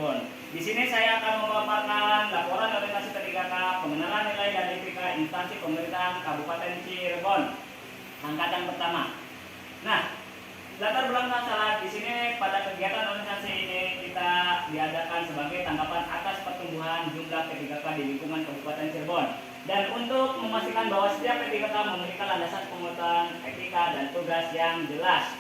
Cirebon. Di sini saya akan memaparkan laporan orientasi P3K pengenalan nilai dan etika instansi pemerintahan Kabupaten Cirebon angkatan pertama. Nah, latar belakang masalah di sini pada kegiatan organisasi ini kita diadakan sebagai tanggapan atas pertumbuhan jumlah P3K di lingkungan Kabupaten Cirebon. Dan untuk memastikan bahwa setiap P3K memiliki landasan penguatan etika dan tugas yang jelas.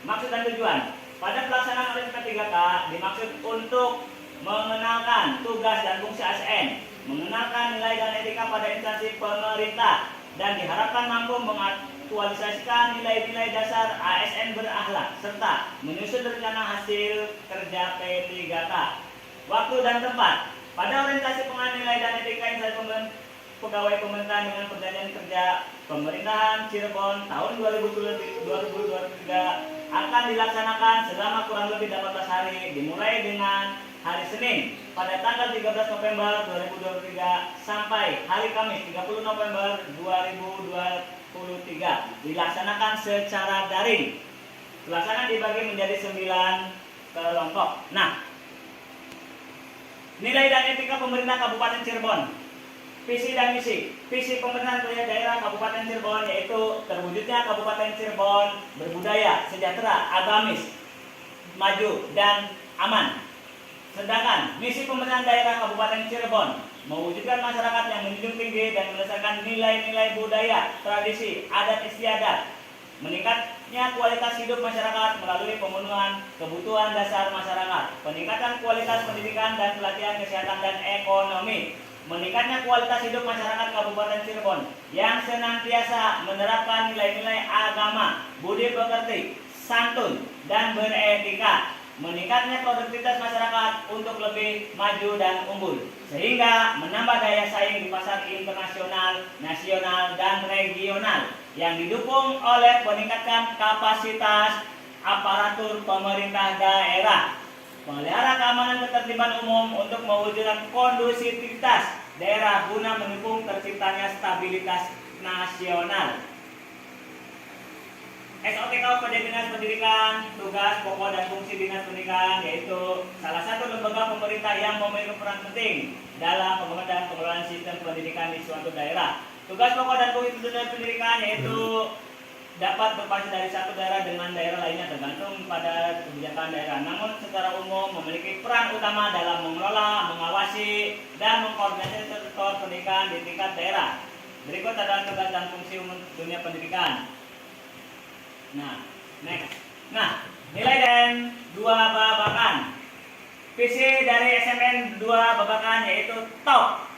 Maksud dan tujuan pada pelaksanaan oleh P3K dimaksud untuk mengenalkan tugas dan fungsi ASN, mengenalkan nilai dan etika pada instansi pemerintah, dan diharapkan mampu mengaktualisasikan nilai-nilai dasar ASN berakhlak serta menyusun rencana hasil kerja P3K. Waktu dan tempat. Pada orientasi pengenalan nilai dan etika instansi pegawai pemerintahan dengan perjanjian kerja pemerintahan Cirebon tahun 2023 akan dilaksanakan selama kurang lebih 18 hari dimulai dengan hari Senin pada tanggal 13 November 2023 sampai hari Kamis 30 November 2023 dilaksanakan secara daring. Pelaksanaan dibagi menjadi 9 kelompok. Nah, nilai dan etika pemerintah Kabupaten Cirebon. Visi dan misi. Visi pemerintahan daerah Kabupaten Cirebon yaitu terwujudnya Kabupaten Cirebon berbudaya, sejahtera, agamis, maju, dan aman. Sedangkan misi pemerintahan daerah Kabupaten Cirebon mewujudkan masyarakat yang menjunjung tinggi dan melestarikan nilai-nilai budaya, tradisi, adat istiadat, meningkatnya kualitas hidup masyarakat melalui pemenuhan kebutuhan dasar masyarakat, peningkatan kualitas pendidikan dan pelatihan kesehatan dan ekonomi, meningkatnya kualitas hidup masyarakat Kabupaten Cirebon yang senantiasa menerapkan nilai-nilai agama, budi pekerti, santun, dan beretika, meningkatnya produktivitas masyarakat untuk lebih maju dan unggul, sehingga menambah daya saing di pasar internasional, nasional, dan regional yang didukung oleh peningkatan kapasitas aparatur pemerintah daerah, memelihara keamanan ketertiban umum untuk mewujudkan kondusivitas daerah guna mendukung terciptanya stabilitas nasional. SOTK pada Dinas Pendidikan, tugas pokok dan fungsi Dinas Pendidikan yaitu salah satu lembaga pemerintah yang memiliki peran penting dalam pengembangan dan pengelolaan sistem pendidikan di suatu daerah. Tugas pokok dan fungsi Dinas Pendidikan yaitu dapat berpacu dari satu daerah dengan daerah lainnya tergantung pada kebijakan daerah. Namun secara umum memiliki peran utama dalam mengelola, mengawasi, dan mengkoordinasi sektor pendidikan di tingkat daerah. Berikut adalah tugas dan fungsi dunia pendidikan. Nah, next. Nah, nilai dan 2 babakan. Visi dari SMN 2 babakan yaitu top,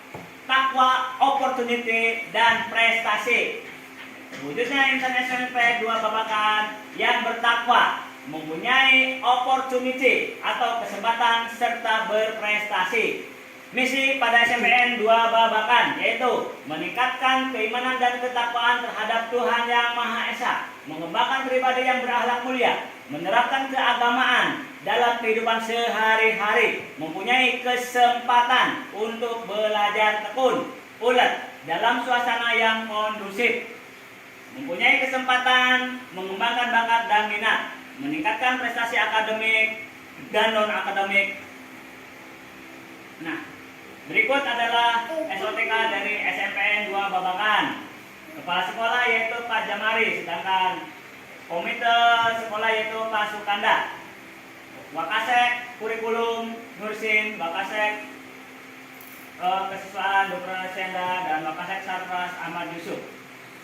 takwa, opportunity, dan prestasi. Wujudnya insan SMP 2 babakan yang bertakwa, mempunyai opportunity atau kesempatan serta berprestasi. Misi pada SMN 2 babakan yaitu meningkatkan keimanan dan ketakwaan terhadap Tuhan Yang Maha Esa, mengembangkan pribadi yang berakhlak mulia, menerapkan keagamaan dalam kehidupan sehari-hari, mempunyai kesempatan untuk belajar tekun, ulet dalam suasana yang kondusif, mempunyai kesempatan mengembangkan bakat dan minat, meningkatkan prestasi akademik dan non-akademik. Nah, berikut adalah SOTK dari SMPN 2 Babakan. Kepala sekolah yaitu Pak Jamari, sedangkan komite sekolah yaitu Pak Sukanda. Wakasek kurikulum Nursin, Wakasek kesiswaan Dr. Senda, dan Wakasek Sarfras Ahmad Yusuf.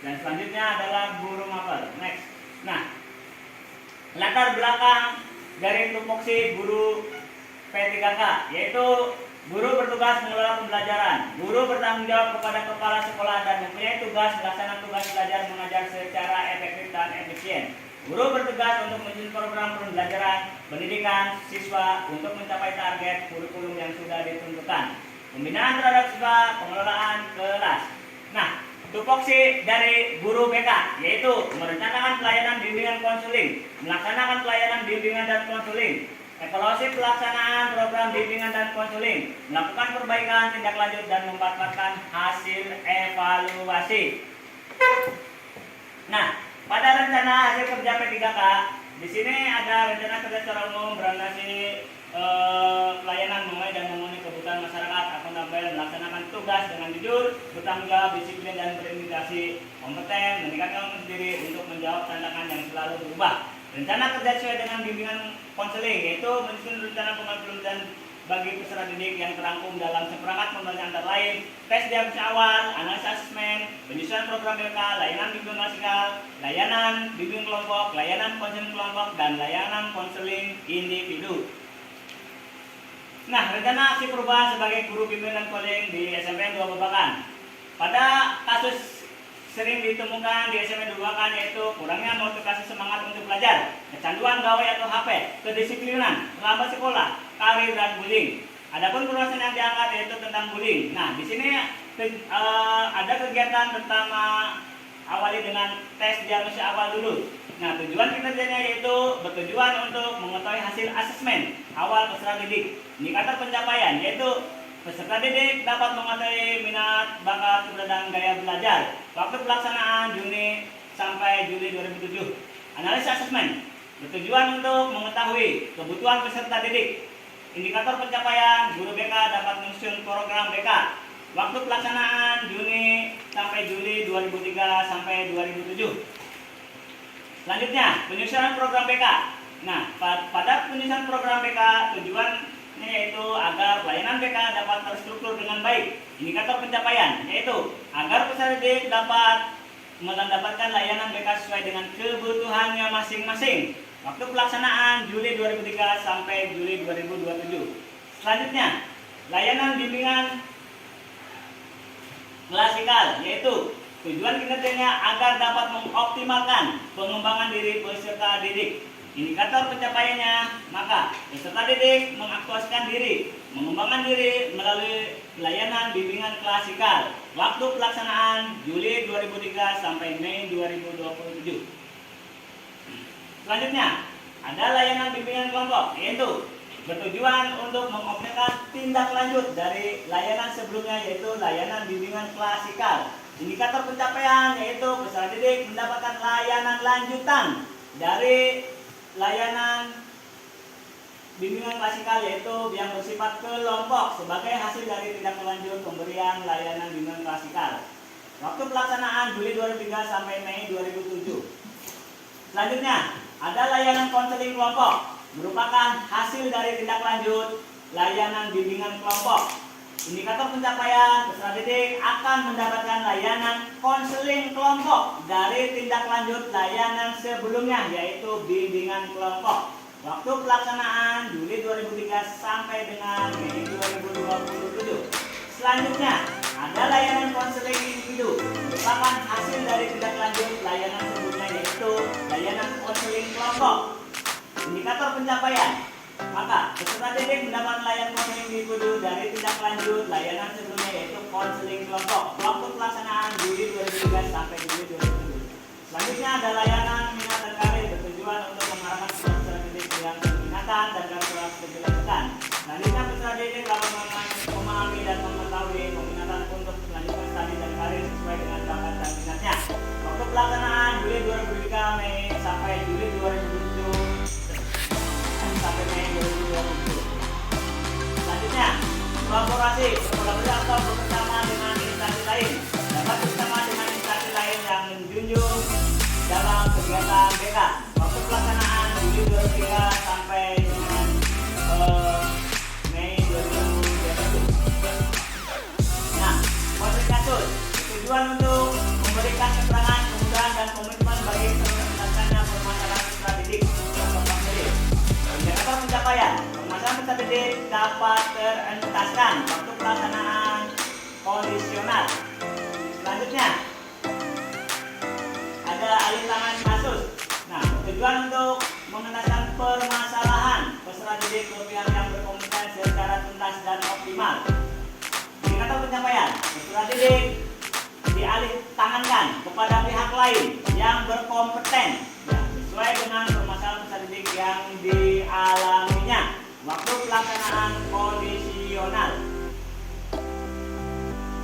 Dan selanjutnya adalah guru mapel. Next. Nah, latar belakang dari tupoksi guru P3K yaitu guru bertugas mengelola pembelajaran. Guru bertanggung jawab kepada kepala sekolah dan mempunyai tugas melaksanakan tugas belajar mengajar secara efektif dan efisien. Guru bertugas untuk menyusun program pembelajaran pendidikan siswa untuk mencapai target kurikulum yang sudah ditentukan. Pembinaan terhadap siswa, pengelolaan kelas. Nah, tupoksi dari guru BK yaitu merencanakan pelayanan bimbingan konseling, melaksanakan pelayanan bimbingan dan konseling, evaluasi pelaksanaan program bimbingan dan konseling, melakukan perbaikan tindak lanjut dan mendapatkan hasil evaluasi. Nah, pada rencana hasil kerja P3K di sini ada rencana kerja secara umum berorientasi pelayanan memenuhi dan memenuhi kebutuhan masyarakat, akuntabel, melaksanakan tugas dengan jujur, bertanggung jawab, disiplin dan berintegrasi, kompeten, meningkatkan diri untuk menjawab tantangan yang selalu berubah. Rencana kerja sesuai dengan bimbingan konseling, yaitu menyusun rencana pembelajaran bagi peserta didik yang terangkum dalam seperangkat pembelajaran antara lain tes diagnosis awal, analisis asesmen, penyusunan program BK, layanan bimbingan klasikal, layanan bimbingan kelompok, layanan konseling kelompok, dan layanan konseling individu. Nah, rencana aksi perubahan sebagai guru bimbingan dan konseling di SMPN 2 Babakan. Pada kasus sering ditemukan di SMPN 2 Babakan yaitu kurangnya motivasi semangat untuk belajar, kecanduan gawai atau HP, kedisiplinan, lambat sekolah, karir dan bullying. Adapun pembahasan yang diangkat yaitu tentang bullying. Nah, di sini ada kegiatan pertama awali dengan tes diagnosis awal dulu. Nah, tujuan kinerjanya yaitu bertujuan untuk mengetahui hasil asesmen awal peserta didik. Indikator pencapaian yaitu peserta didik dapat mengetahui minat, bakat, dan gaya belajar. Waktu pelaksanaan Juni sampai Juli 2007. Analisis asesmen bertujuan untuk mengetahui kebutuhan peserta didik. Indikator pencapaian, guru BK dapat menyusun program BK. Waktu pelaksanaan Juni sampai Juli 2003 sampai 2007. Selanjutnya, penyusunan program BK. Nah, pada penyusunan program BK tujuannya yaitu agar pelayanan BK dapat terstruktur dengan baik. Indikator pencapaian yaitu agar peserta didik dapat mendapatkan layanan BK sesuai dengan kebutuhannya masing-masing. Waktu pelaksanaan Juli 2003 sampai Juli 2027. Selanjutnya, layanan bimbingan klasikal yaitu tujuan kinerjanya agar dapat mengoptimalkan pengembangan diri peserta didik. Indikator pencapaiannya, maka peserta didik mengaktualisasikan diri, mengembangkan diri melalui layanan bimbingan klasikal. Waktu pelaksanaan Juli 2003 sampai Mei 2027. Selanjutnya, ada layanan bimbingan kelompok, yaitu bertujuan untuk mengoptimalkan tindak lanjut dari layanan sebelumnya, yaitu layanan bimbingan klasikal. Indikator pencapaian yaitu peserta didik mendapatkan layanan lanjutan dari layanan bimbingan klasikal yaitu yang bersifat kelompok sebagai hasil dari tindak lanjut pemberian layanan bimbingan klasikal. Waktu pelaksanaan Juli 2003 sampai Mei 2007. Selanjutnya, ada layanan konseling kelompok, merupakan hasil dari tindak lanjut layanan bimbingan kelompok. Indikator pencapaian, peserta didik akan mendapatkan layanan konseling kelompok dari tindak lanjut layanan sebelumnya, yaitu bimbingan kelompok. Waktu pelaksanaan Juli 2003 sampai dengan Mei 2027. Selanjutnya, ada layanan konseling individu, merupakan hasil dari tindak lanjut layanan sebelumnya, yaitu layanan konseling kelompok. Indikator pencapaian, maka peserta didik mendapat layanan konseling individu dari tindak lanjut layanan sebelumnya, yaitu konseling kelompok. Waktu pelaksanaan Juli 2003 sampai Juli 2007. Selanjutnya ada layanan minat dan karir, bertujuan untuk mengarahkan peserta didik yang minatan dan karir kejelaskan. Selanjutnya peserta didik dapat memahami dan mengetahui peminatan untuk melanjutkan studi dan karir sesuai dengan bakat dan minatnya. Waktu pelaksanaan Juli 2003 Mei sampai Juli 2007 sampai Mei 2020. Selanjutnya, kolaborasi atau bersama dengan instansi lain. Dapat bersama dengan instansi lain yang menjunjung dalam kegiatan BK. Waktu pelaksanaan Juli 2003 sampai dengan Mei 2020. Nah, konflik kasus tujuan untuk memberikan keterangan, kemudahan dan komitmen bagi terselesaikannya permasalahan peserta didik atau pembeli. Indikator pencapaian, permasalahan peserta didik dapat terentaskan waktu pelaksanaan kondisional. Selanjutnya, ada alih tangan kasus. Nah, tujuan untuk mengentaskan permasalahan peserta didik ke pihak yang berkompeten secara tuntas dan optimal. Indikator pencapaian, peserta didik dialih tangankan kepada pihak lain yang berkompeten ya, sesuai dengan permasalahan peserta didik yang dialaminya. Waktu pelaksanaan kondisional.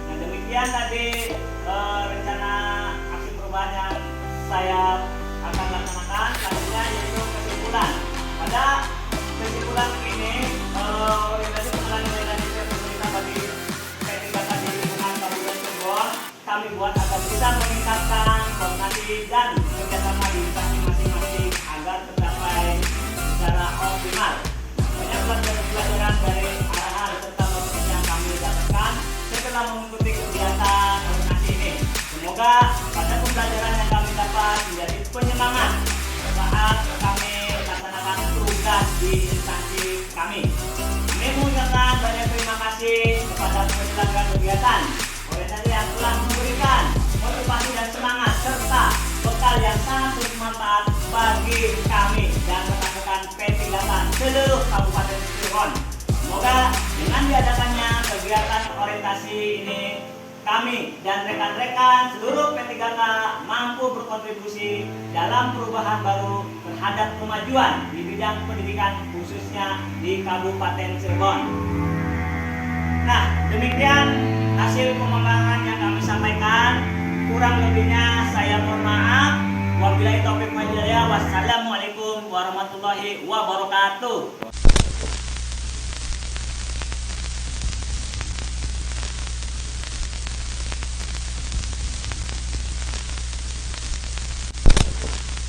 Nah, demikian tadi rencana aksi perubahan yang saya akan laksanakan. Selanjutnya yaitu kesimpulan. Pada kesimpulan ini, orientasi pengenalan nilai dan nilai pemerintah bagi P3K di lingkungan Kabupaten Cirebon kami buat agar bisa meningkatkan koordinasi dan kerjasama di instansi masing-masing agar tercapai secara optimal. Banyak pelajaran dari arahan serta motivasi yang kami dapatkan setelah mengikuti kegiatan koordinasi ini. Semoga pada pembelajaran yang kami dapat menjadi penyemangat saat kami melaksanakan tugas di instansi kami. Kami mengucapkan banyak terima kasih kepada penyelenggara kegiatan orientasi yang telah memberikan motivasi dan semangat serta bekal yang sangat bermanfaat bagi kami dan rekan-rekan P3K seluruh Kabupaten Cirebon. Semoga dengan diadakannya kegiatan orientasi ini kami dan rekan-rekan seluruh P3K mampu berkontribusi dalam perubahan baru terhadap kemajuan di bidang pendidikan khususnya di Kabupaten Cirebon. Nah, demikian hasil pengembangan yang kami sampaikan. Kurang lebihnya saya mohon maaf. Wabillahi taufiq wal hidayah. Wassalamualaikum warahmatullahi wabarakatuh.